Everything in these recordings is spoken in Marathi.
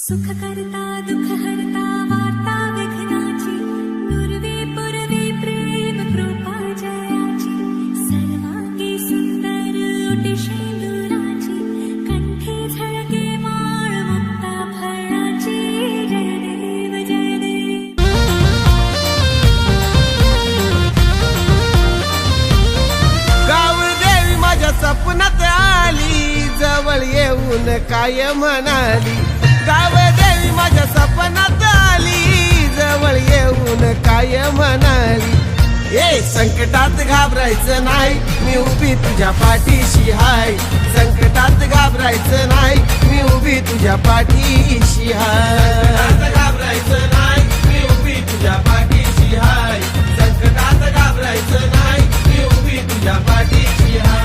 सुख करता दुख हरता वार्ता विघ्नाची पूर्वी पूर्वी प्रेम कृपा जयाची सर्वांगी सुंदर ओटी शेंदुराची कंठी झळके माळ मुक्ता फळाची जय देव जय देव. गाव देवी माझ्या सपनात आली जवळ येऊन काय म्हणाली. गाव देवी माझ्या सपनात आली जवळ येऊन काय म्हणाली. ए संकटात घाबरायचं नाही मी उभी तुझ्या पाठीशी हाय. संकटात घाबरायचं नाही मी उभी तुझ्या पाठीशी हाय. घाबरायचं नाही मी उभी तुझ्या पाठीशी हाय. संकटात घाबरायचं नाही मी उभी तुझ्या पाठीशी हाय.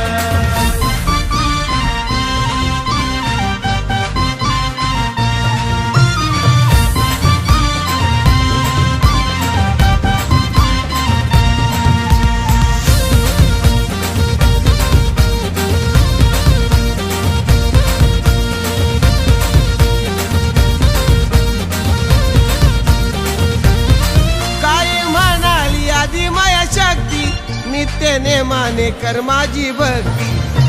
नित्य नेमाने कर माझी भक्ती.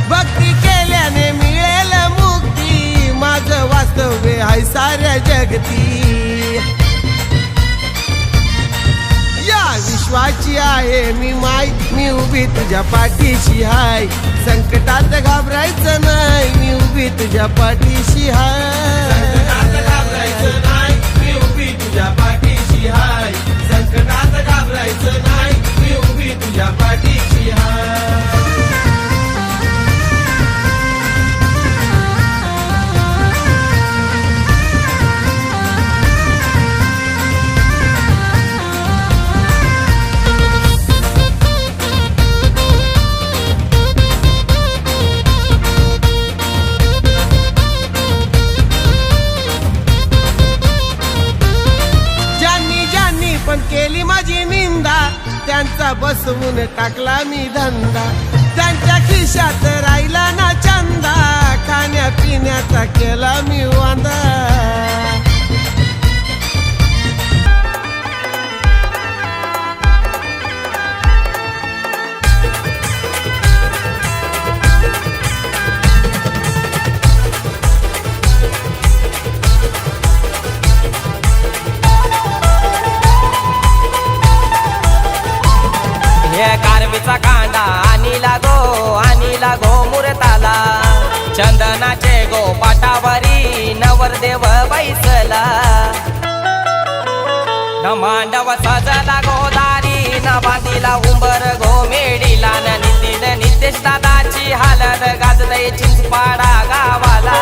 भक्ती केल्याने मिळेल मुक्ती. माझं वास्तव्य आहे साऱ्या जगती. या विश्वाची आहे मी माय मी उभी तुझ्या पाठीशी हाय. संकटात घाबरायचं नाही मी उभी तुझ्या पाठीशी हाय. घाबरायचं नाही मी उभी तुझ्या पाठीशी हाय. संकटात घाबरायचं नाही मी उभी तुझ्या पाठीशी हाय. पण केली माझी निंदा त्यांचा बसवून टाकला मी धंदा. त्यांच्या खिशात राहिला ना चंदा खाण्यापिण्याचा केला मी वांदा. कारवीचा कांदा आणि लागो मुरताला. चंदनाचे गो पाटावरी नवरदेव बैसला. न मांडव सजला गोदारी न बांधीला उंबर गो मेडीला. न नितीन नितेश दादाची हालत गाजलय चिंचपाडा गावाला.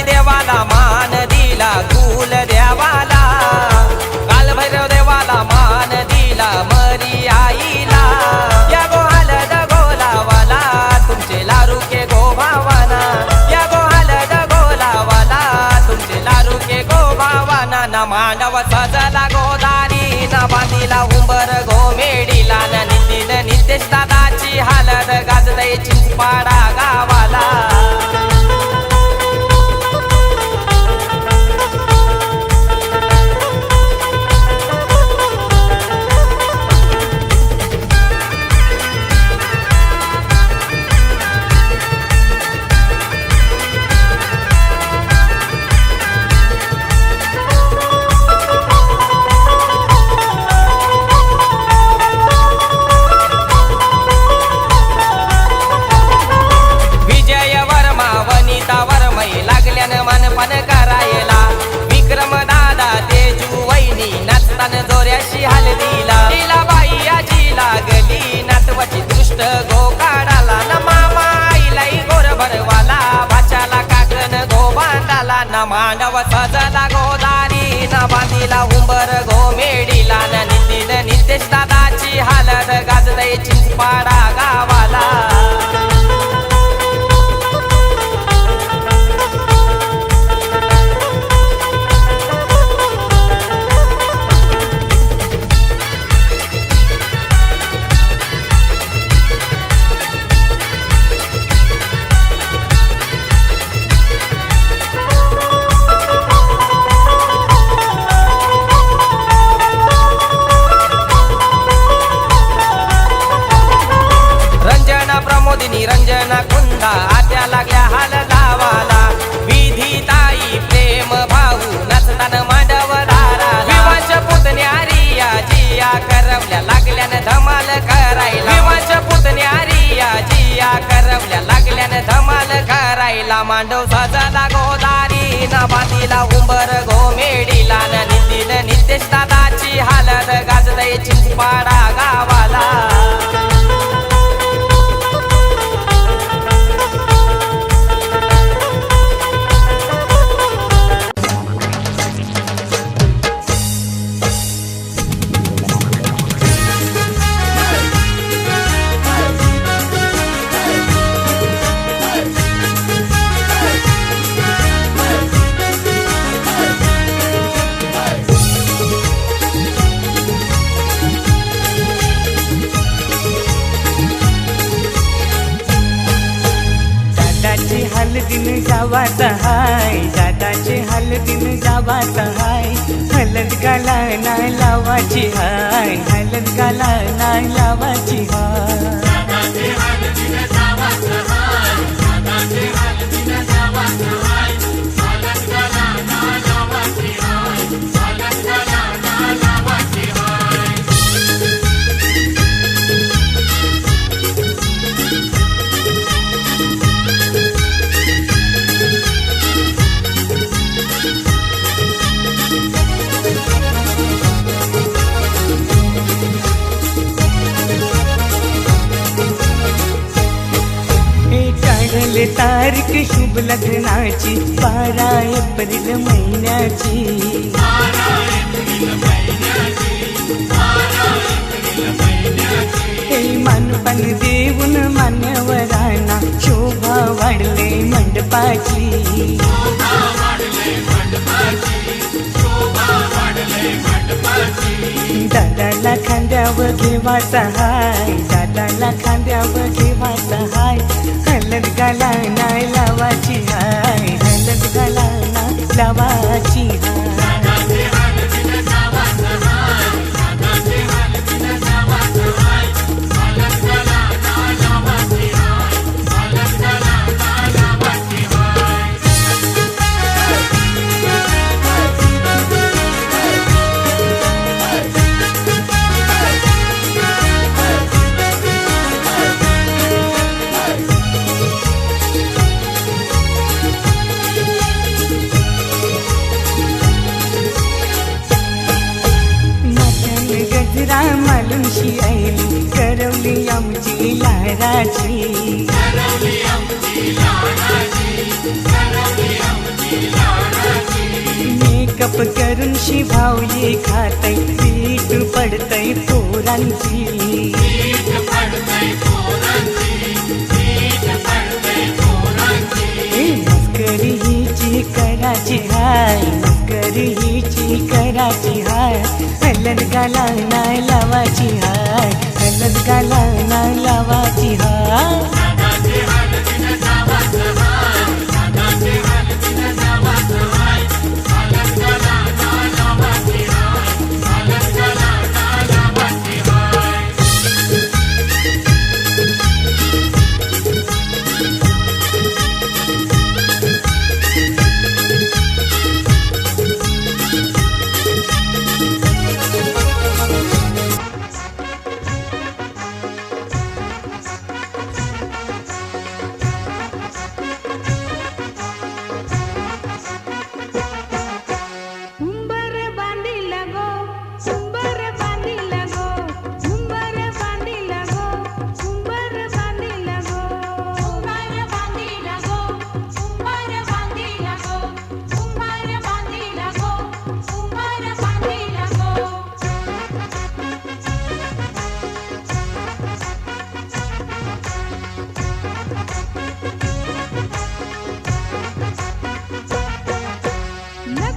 देवाला मान दिला कुल देवाला. कालभैरव देवाला मान दिला मरी आईला. या गो हलद गोलावाला तुमचे लारू के गो भावाना. या गो हलद गोलावाला तुमचे लारू के गो भावाना. न मांडव सजला गोदारी न बांधीला उंबर गो मेडीला. न नितीन नितेश दादाची हालत गाजलय चिंचपाडा गावाला. ना बांधिला उंबर घोमेडीला न नितीन नितेश दादाची हालत गाजतय चिंचपाडा गावाला रंजना कुंदा आत्या लागल्या हाल लावाला विधी ताई प्रेम भाऊ नचतान मांडव दारा विवांच्या पुतण्या रिया जिया करवल्या लागल्यान धमाल करायला विवांच्या पुतण्या रिया जिया करवल्या लागल्यान धमाल करायला मांडव सजला गोदारी ना बांधिला उंबर घोमेडीला न नितीन नितेश दादाची हालत गाजतय चिंचपाडा गावाला हलदीन जावात हाय दादाचे हलदीन जावात हाय हलद गाला नाही लावाची हाय हलद गाला नाही लावाची हाय तारीख शुभ लग्नाची 12 एप्रिल महिन्याची हे मानपण देऊन मान्यवरांना शोभा वाढले मंडपाची दादाला खांद्यावर घेवाचा हाय दादाला खांद्यावर घेवाचा हाय हलद गाला नाही लावाची हाय हलद गाला नाही लावाची हाय मालुंशी आईली करवली आमची लाडाची मेकअप करून शिभावली खातय पीठ पडतय पोरांची मस्करी हिची कराची हाय मस्करी हिची कराची हाय हलद गाला नाही लावाची हाय हलद गाला नाही लावाची हाय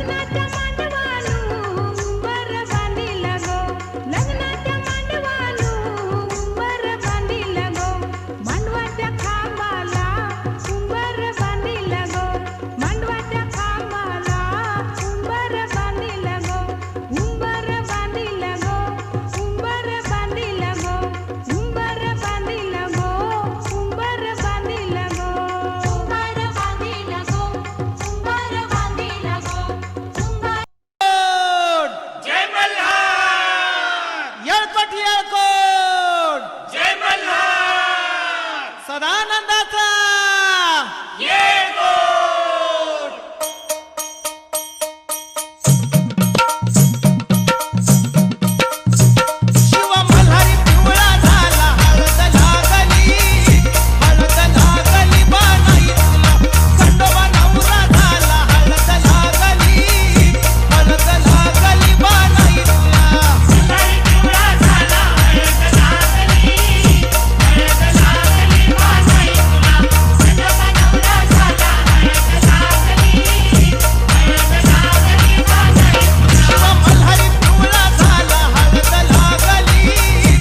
लग्नाच्या मांडवानु उंबर बांधिला गो लग्नाच्या मांडवानु उंबर बांधिला गो मांडवाच्या खांबाला उंबर बांधिला गो मांडवाच्या खांबाला उंबर बांधिला गो उंबर बांधिला गो उंबर बांधिला गो उंबर बांधिला गो उंबर बांधिला गो उंबर बांधिला गो उंबर बांधिला गो उंबर जय मल्हार येळकोट येळकोट जय मल्हार सदानंदाचा येळकोट शिव मल्हारी पिवळा झाला हळद लागली बानाई तुला खंडोबा नवरा झाला हळद लागली बानाई तुला शिव मल्हारी पिवळा झाला हळद लागली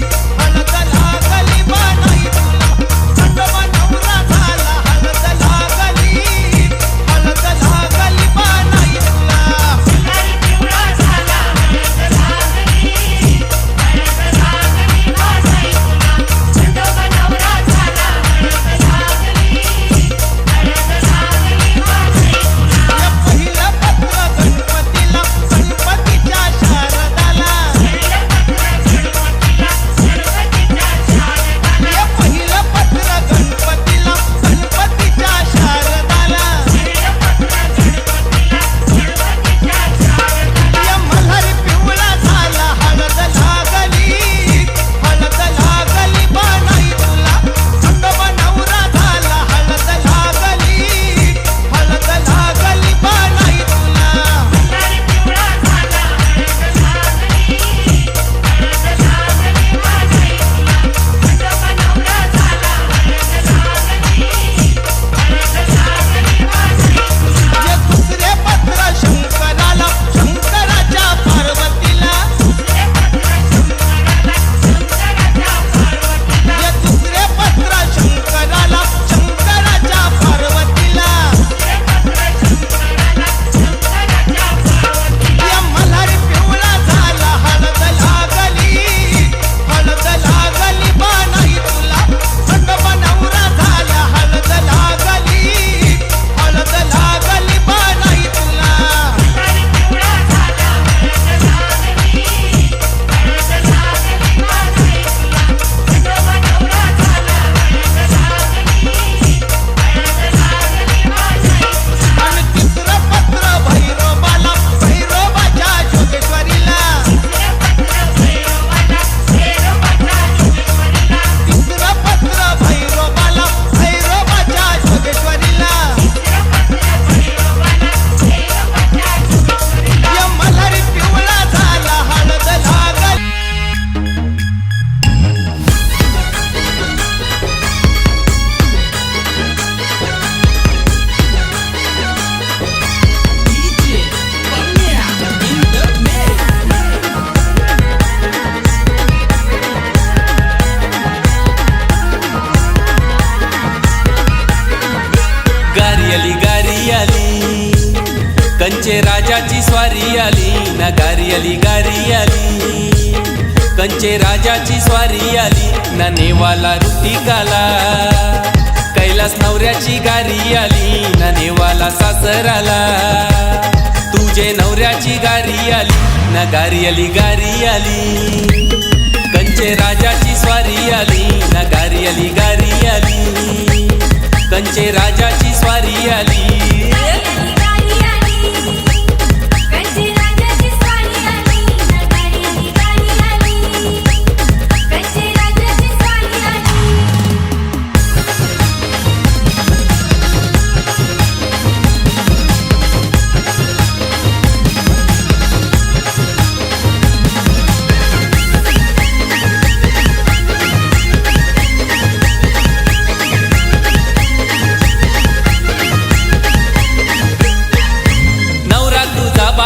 बानाई तुला खंडोबा नवरा झाला हळद लागली बानाई तुला या पहिलं पत्र गणपतीला गणपतीच्या शारदाला या पहिलं पत्र गणपतीला गणपतीच्या शारदाला या मल्हारी पिवळा झाला हळद लागली बानाई तुला खंडोबा नवरा झाला हळद लागली बानाई तुला जे दुसरे पत्र शंकराला शंकराच्या पार्वतीला जे दुसरे पत्र शंकराला शंकराच्या पार्वतीला या मल्हारी पिवळा झाला हळद लागली बानाई तुला खंडोबा नवरा झाला हळद लागली बानाई तुला आणि तिसरं पत्र भैरोबाला भैरोबाच्या जोगेश्वरीला तिसरं पत्र भैरोबाला भैरोबाच्या जोगेश्वरीला या मल्हारी पिवळा झाला हळद लागली गारी आली कंचे राजाची स्वारी आली ना गारी आली कंचे राजाची स्वारी आली ना नेवाला ऋतिकाला कैलास नवऱ्याची गारी आली ना नेवाला सासराला तुझे नवऱ्याची गारी आली ना गारी आली कंचे राजाची स्वारी आली ना गारी आली कंचे राजाची स्वारी आली गारी आली कंची राजाची स्वारी आली गारी आली कंची राजाची स्वारी आली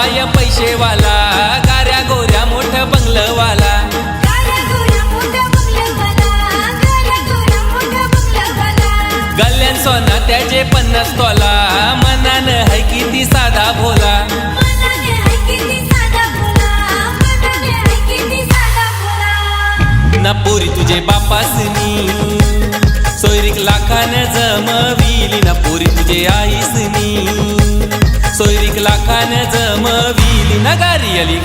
हाय पैशेवाला, गाऱ्या गोऱ्या मोठं बंगलवाला. गाड्या गोऱ्या मोठा बंगलावाला, गाड्या गोऱ्या मोठा बंगलावाला. गल्यान सोना त्याचे 50 तोला, मनानं है किती साधा भोला. मनाने है किती साधा भोला, मनाने है किती साधा भोला. ना पोरी तुझे बापासनी, सोयरीक लाखानं जमविली. ना पोरी तुझे आईसनी, सोयरीक लाखानं जमविली. ना गारी आली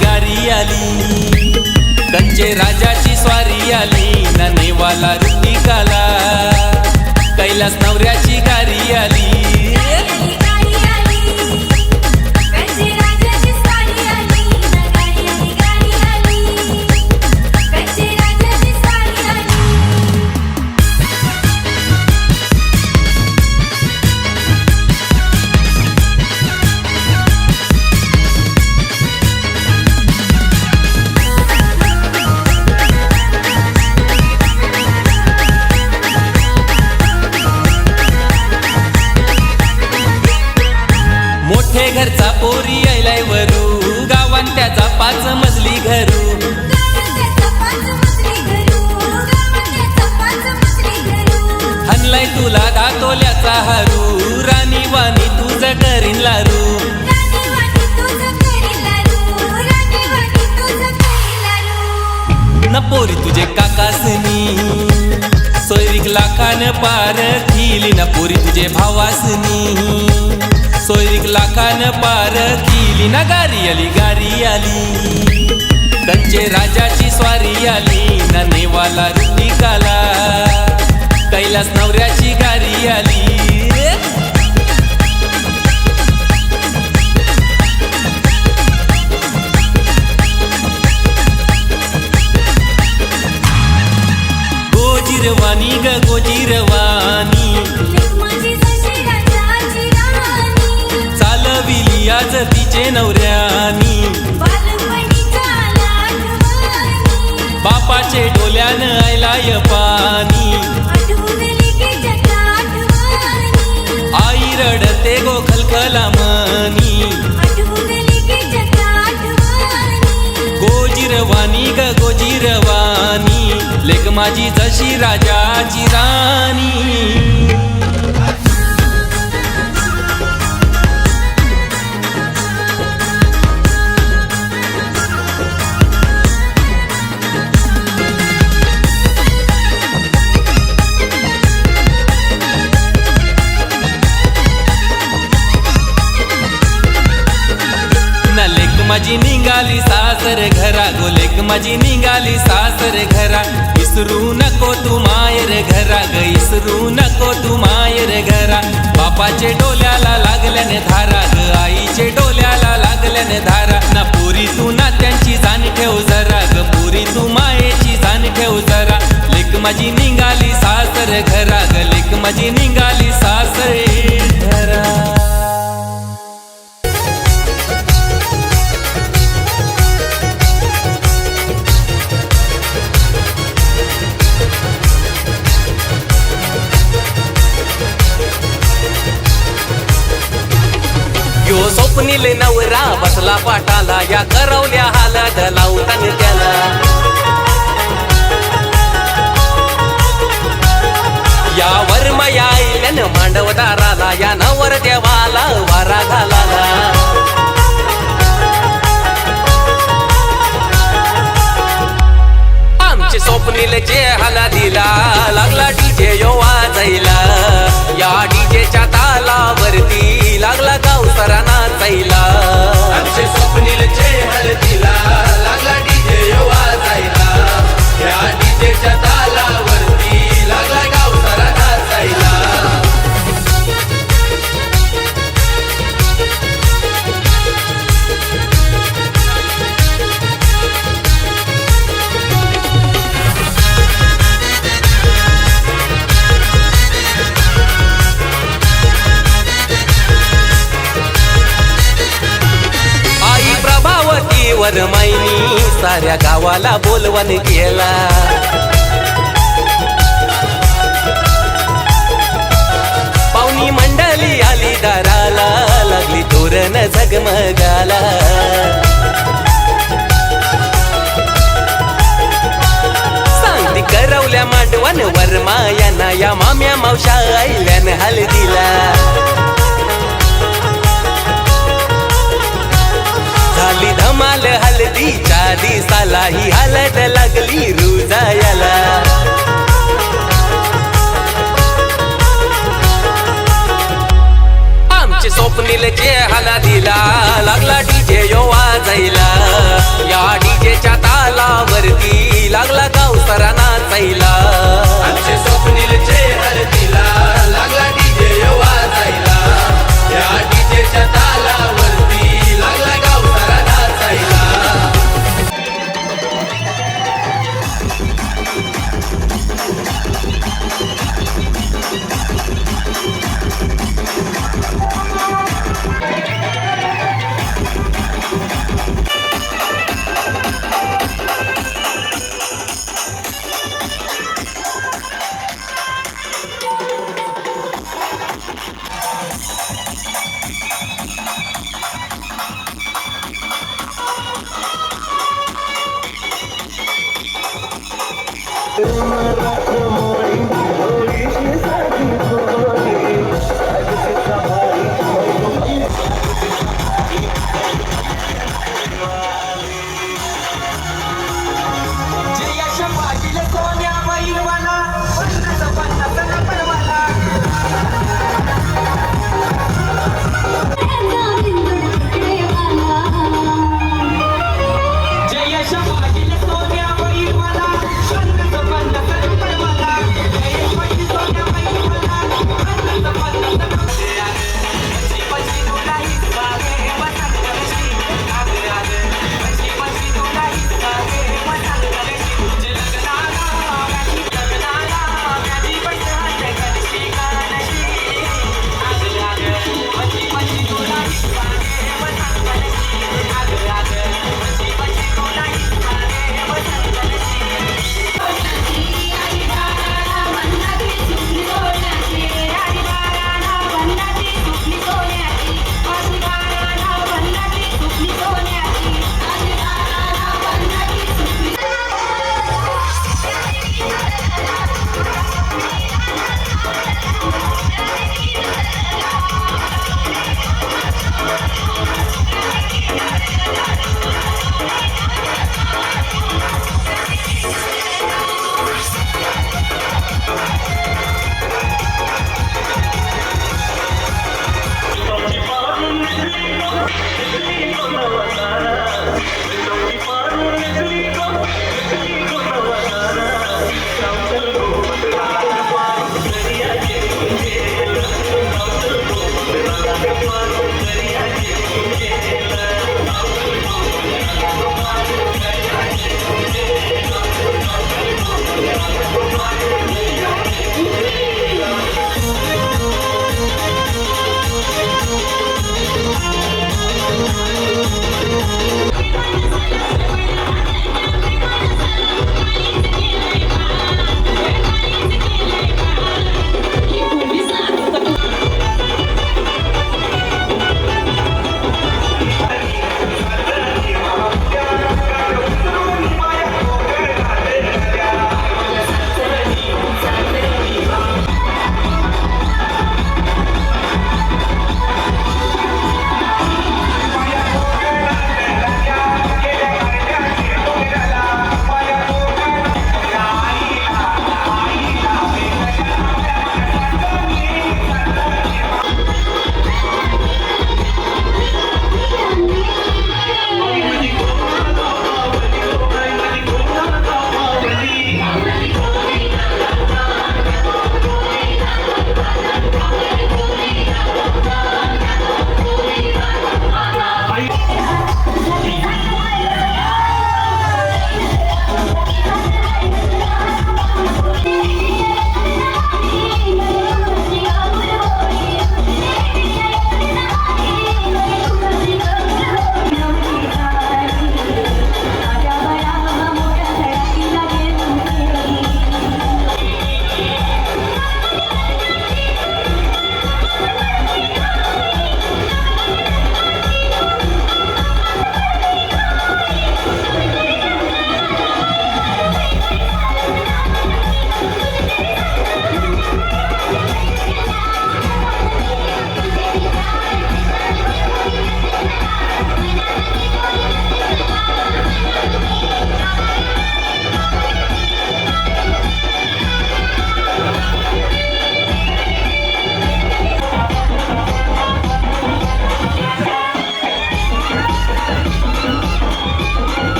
कंचे राजाची स्वारी आली. ना नेवाला ऋतिकाला, कैलास नवऱ्याची गारी आली. गाडी आली, कंचे राजाची स्वारी आली. गाडी आली, कंचे राजाची स्वारी आली. मोठे घरचा पोरी आयलाय वरू, गावान त्याचा 5 मजली घरू. गावात पाच मजली घरू, गावात पाच मजली घरू. हनलाय तुला 10 तोल्याचा हरू, राणी वाणी तुझं करीन लारू. राणीवाणी तुझं करील लारू, राणीवाणी तुझं करील लारू. न पोरी तुझे काकासनी, सोयरीक लाखान पार खिली. न पोरी तुझे भावासनी, सोयरीक लाखान पार खिली. ना गारी आली कंचे राजाची स्वारी आली. ना नेवाला ऋतिकाला, कैलास नवऱ्याची गारी आली. गोजिरवाणी ग गोजिरवाणी, माझी जशी राजाची राणी. चालविली आज तिचे नवऱ्यानी. बालपणीच्या आठवणी, बापाचे डोल्यानं आयलाय पाणी. आठवून लेकीच्या आठवणी. आई रडते गो खलखला मनी. आठवून लेकीच्या आठवणी. गोजिरवाणी ग गोजिरवाणी, लेक माझी जशी राजाची राणी. ना लेक माझी निघाली सासर घरा, गो लेक माझी निघाली सासर घरा. इसरू नको तू मायर घरा ग, इसरू नको तू मायर घरा. बापाचे डोल्याला लागल्याने धारा ग, आईचे डोल्याला लागल्याने धारा. ना पुरी तू नात्यांची जाण ठेव जरा ग, पुरी तू मायेची जाण ठेव जरा. लेक माझी निघाली सासर घरा ग, लेक माझी निघाली सासर घरा. यो स्वप्नील नवरा बसला पाटाला, या करवल्या हालत लावतान त्याला. या वर्मया आईल्यान मांडवदाराला, या नवर देवाला वारा घालाला. आमचे स्वप्नीलचे हाला दिला, लागला डीजे यो वाजायला. या डीजेच्या तालावरती लागला गावसरा नाचायला. आमचे स्वप्नीलचे हळदीला लागला डीजे वाजायला. या डीजेच्या तालावरती लागला गाव सारा नाचायला. वरमाईनी साऱ्या गावाला बोलवण केला. पाहुणी मंडळी आली दाराला, लागली तो तोरण झगमगाला सांगती करवल्या मांडवन वरमायाना या माम्या मावशा आईल्यान हळदीला झाली धमाल हळदीच्या दिसाला ही हळद लागली